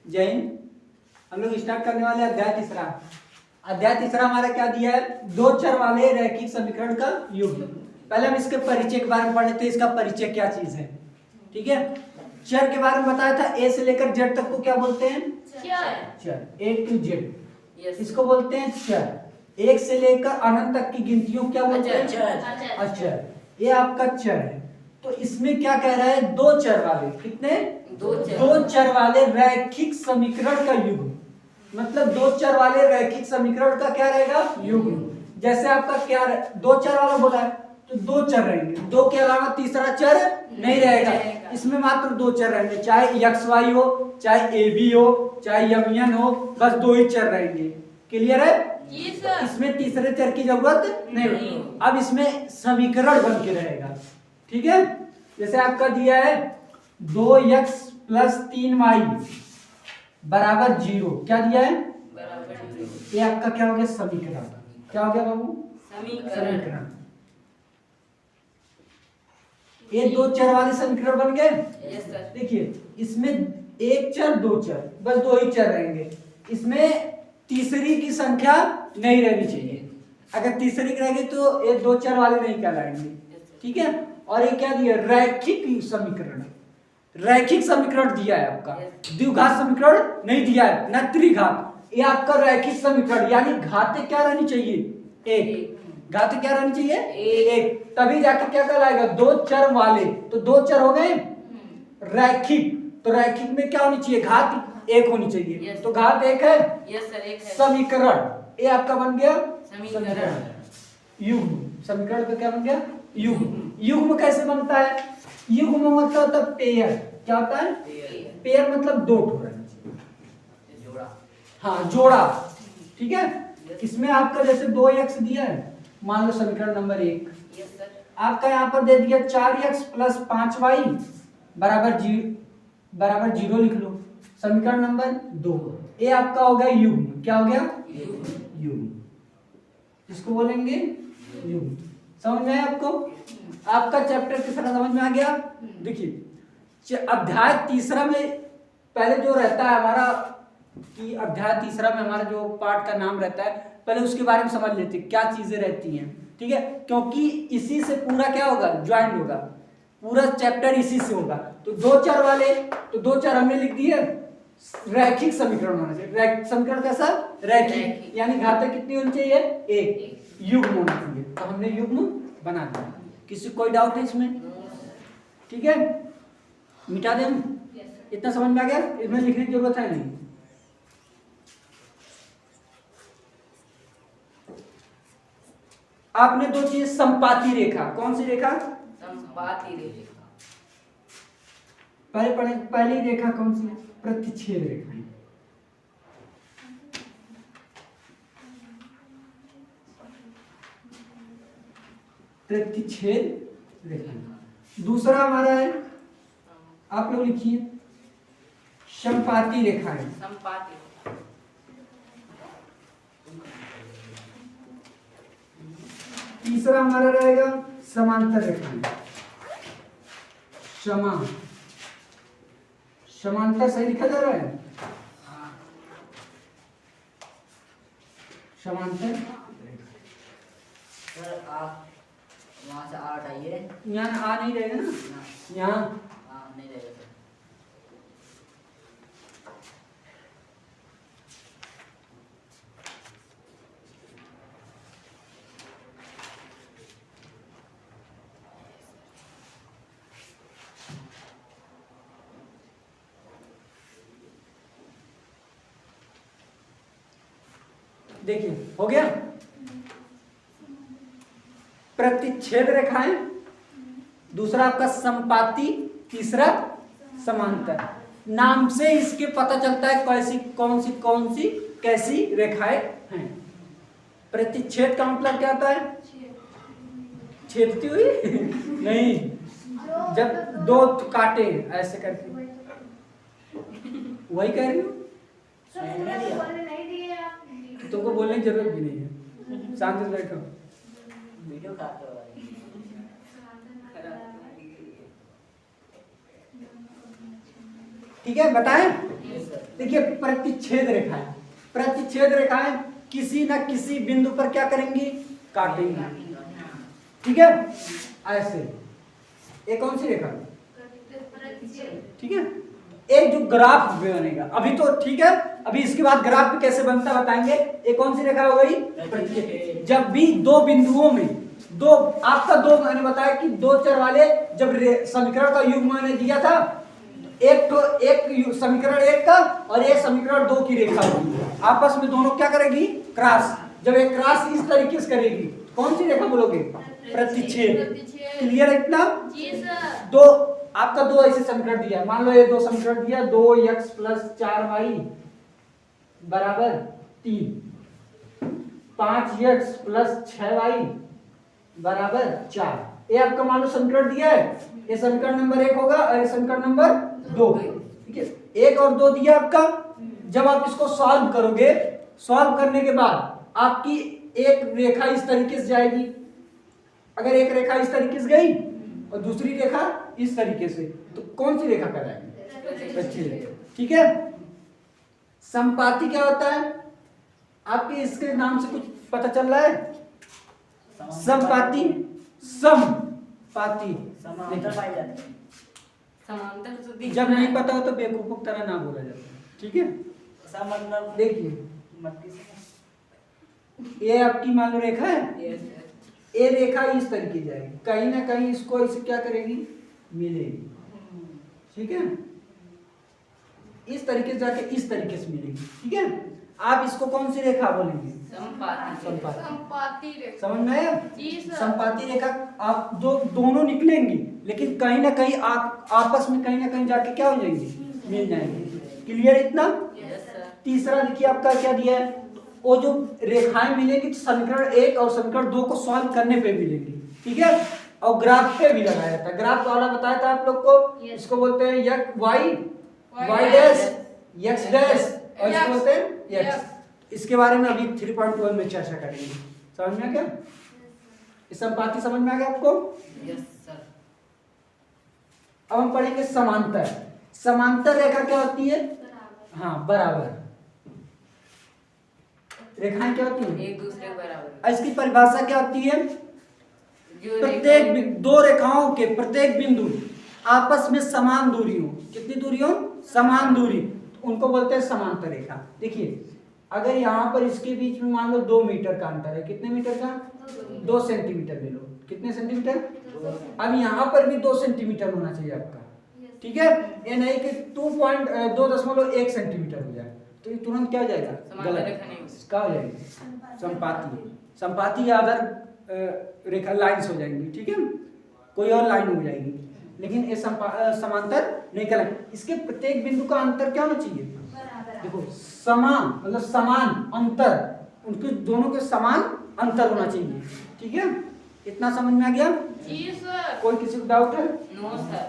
जय हिंद। हम लोग स्टार्ट करने वाले अध्याय तीसरा। अध्याय तीसरा हमारा क्या दिया है? दो चर वाले रैखिक समीकरण का युग्म। पहले हम इसके परिचय के बारे में पढ़ लेते हैं, इसका परिचय क्या चीज है। ठीक है, चर के बारे में बताया था, ए से लेकर जेड तक को क्या बोलते हैं? चर। ए टू जेड इसको बोलते हैं चर। एक से लेकर अनंत तक की गिनतियों क्या बोलते हैं? अचर। ये आपका चर है। तो इसमें क्या कह रहा है? दो चर वाले, कितने? दो चर वाले रैखिक समीकरण का युग्म। मतलब दो चर वाले रैखिक समीकरण का क्या रहेगा? युग्म। जैसे आपका क्या दो चर वाला बोला है तो दो चर रहेंगे, दो के अलावा तीसरा चर नहीं रहेगा। इसमें मात्र दो चर रहेंगे, चाहे एक्स वाई हो, चाहे ए बी हो, चाहे यम एन हो, बस दो ही चर रहेंगे। क्लियर है? इसमें तीसरे चर की जरूरत नहीं। अब इसमें समीकरण बन के रहेगा। ठीक है, जैसे आपका दिया है 2x + 3y बराबर 0। क्या दिया है? ये आपका क्या हो गया? समीकरण। क्या हो गया बाबू? समीकरण। ये दो चर वाले समीकरण बन गए। देखिए, इसमें एक चर दो चर, बस दो ही चर रहेंगे। इसमें तीसरी की संख्या नहीं रहनी चाहिए। अगर तीसरी रहेगी तो ये दो चर वाले नहीं कहलाएंगे। ठीक है, और ये क्या दिया? रैखिक समीकरण। रैखिक समीकरण दिया है आपका, द्विघात समीकरण नहीं दिया है, न त्रिघात। ये आपका रैखिक समीकरण, यानी घातें क्या रहनी चाहिए? एक। घातें क्या रहनी चाहिए? एक। तभी जाकर क्या कहलाएगा? दो चर वाले। तो दो चर हो गए रैखिक। तो रैखिक में क्या होनी चाहिए? घात एक होनी चाहिए। तो घात एक है। समीकरण। ये आपका बन गया समीकरण। युग्म। समीकरण का क्या बन गया? युग्म। युग्म कैसे बनता है? युग्म मतलब होता है पेयर। क्या होता है? पेयर मतलब दो ठो रहना चाहिए। जोड़ा। हाँ, जोड़ा। ठीक है, इसमें आपका जैसे 2x दिया है, मान लो समीकरण नंबर 1। आपका यहाँ पर दे दिया 4x + 5y बराबर 0 लिख लो। समीकरण नंबर 2। ये आपका हो गया युग्म। क्या हो गया? युग्म। इसको बोलेंगे युग्म। समझ में आया आपको? आपका चैप्टर तीसरा समझ में आ गया। देखिए, अध्याय तीसरा में पहले जो रहता है हमारा, कि अध्याय तीसरा में हमारा जो पाठ का नाम रहता है, पहले उसके बारे में समझ लेते हैं क्या चीजें रहती हैं। ठीक है, क्योंकि इसी से पूरा क्या होगा? ज्वाइंट होगा। पूरा चैप्टर इसी से होगा। तो दो चर वाले, तो दो चर हमने लिख दिए। रैखिक समीकरण होना चाहिए। समीकरण कैसा? रैखिक, यानी घातें कितनी होनी चाहिए? एक। युग्म होना चाहिए। तो हमने युग्म बना दिया। किसी कोई डाउट है इसमें? ठीक है, मिटा दें। इतना समझ में आ गया? इसमें लिखने की जरूरत है नहीं। आपने दो चीज, संपाती रेखा। कौन सी रेखा? संपाती रेखा। पहली रेखा कौन सी है? प्रतिच्छेद रेखा। प्रतिच्छेद रेखा। दूसरा हमारा है, आप लोग लिखिए, समपाती रेखा है। समपाती। तीसरा हमारा रहेगा समांतर रेखा। समांतर सही लिखा जा रहा है? समांतर। सर आप वहाँ से आ हटाइए। यहाँ आ नहीं रहेगा ना, यहाँ नहीं रहेगा सर। देखिए, हो गया। प्रतिच्छेद रेखाएं, दूसरा आपका संपाती, तीसरा समांतर। नाम से इसके पता चलता है कौन सी कैसी रेखाएं हैं। प्रतिच्छेद का मतलब क्या होता है? छेदती हुई नहीं, जब दो काटे ऐसे करके, वही कह रही हूँ। तुमको बोलने की जरूरत भी नहीं है, शांति से बैठो। वीडियो काटो। ठीक है, बताएं। देखिए प्रतिच्छेद रेखाएं, प्रतिच्छेद रेखाएं किसी न किसी बिंदु पर क्या करेंगी, काटेंगी। ठीक है, ऐसे ये कौन सी रेखा, ठीक है। एक जो ग्राफ बनेगा अभी तो ठीक है, अभी इसके बाद ग्राफ कैसे बनता बताएंगे। एक कौन सी रेखा हो गई, प्रतिच्छेद। जब भी दो बिंदुओं में दो आपका दो मैंने बताया कि दो चर वाले जब समीकरण का युग्म मैंने दिया था, एक समीकरण एक का और एक समीकरण दो की रेखा होगी, आपस में दोनों क्या करेगी, क्रॉस। जब एक क्रॉस इस तरीके से करेगी, कौन सी रेखा बोलोगे, प्रतिच्छेद। क्लियर है इतना। दो आपका दो ऐसे समीकरण दिया, मान लो ये दो समीकरण दिया, 2x + 4y बराबर 3, 5x + 6y बराबर 4। ये आपका मान लो समीकरण दिया है, ये समीकरण नंबर 1 होगा और ये समीकरण नंबर 2। ठीक है, 1 और 2 दिया आपका। जब आप इसको सॉल्व करोगे, सॉल्व करने के बाद आपकी एक रेखा इस तरीके से जाएगी। अगर एक रेखा इस तरीके से गई और दूसरी रेखा इस तरीके से, तो कौन सी रेखा कहलाएगी, प्रतिच्छेद। ठीक है। समपाती क्या होता है, आपके इसके नाम से कुछ पता चल रहा है, समपाती, समपाती। जब नहीं पता हो तो बेवकूफों की तरह ना बोला जाता है। ठीक है, मतलब देखिए ये आपकी मान लो रेखा है, ये रेखा इस तरीके जाएगी, कहीं ना कहीं इसको इसे क्या करेगी, मिलेगी। ठीक है, इस तरीके से जाके इस तरीके से मिलेगी। ठीक है, आप इसको कौन सी रेखा बोलेंगे, संपाती रेखा। समझ में आया। जी सर। संपाती रेखा आप दोनों निकलेंगी, लेकिन कहीं ना कहीं आप आपस में कहीं ना कहीं जाके क्या हो जाएंगी, मिल जाएंगे। क्लियर इतना। तीसरा देखिए आपका क्या दिया है, वो जो रेखाएं मिलेंगी समीकरण 1 और समीकरण 2 को सॉल्व करने पे मिलेंगी। ठीक है, और ग्राफ पे भी लगाया था, ग्राफ वाला बताया था आप लोग को। इसको बोलते हैं y डैश, x डैश, और इसको बोलते हैं x। इसके बारे में अभी 3.1 में चर्चा करेंगे। समझ में आ गया, इस संपाती समझ में आ गया आपको। Yes sir. अब हम पढ़ेंगे समांतर। समांतर रेखा क्या होती है, हाँ बराबर रेखाएं क्या होती है, एक दूसरे के बराबर। और इसकी परिभाषा क्या होती है, प्रत्येक दो रेखाओं के प्रत्येक बिंदु आपस में समान दूरी हो। कितनी दूरी हो, समान दूरी, उनको बोलते हैं समांतर रेखा। देखिए अगर यहाँ पर इसके बीच में मान लो 2 मीटर का अंतर है, कितने मीटर का, 2 सेंटीमीटर ले लो, कितने सेंटीमीटर, अब यहाँ पर भी 2 सेंटीमीटर होना चाहिए आपका। ठीक है, ये नहीं कि 2.1 सेंटीमीटर हो जाए तो ये तुरंत क्या हो जाएगा, गलत, क्या हो जाएगी, संपाती। संपाती या अदर रेखा लाइन्स हो जाएंगी। ठीक है, कोई और लाइन हो जाएगी, लेकिन ये समांतर नहीं कर। इसके प्रत्येक बिंदु का अंतर क्या होना चाहिए, देखो समान, मतलब समान अंतर, उनके दोनों के समान अंतर होना चाहिए। ठीक है, इतना समझ में आ गया। जी सर। कोई किसी को डाउट है, नो सर।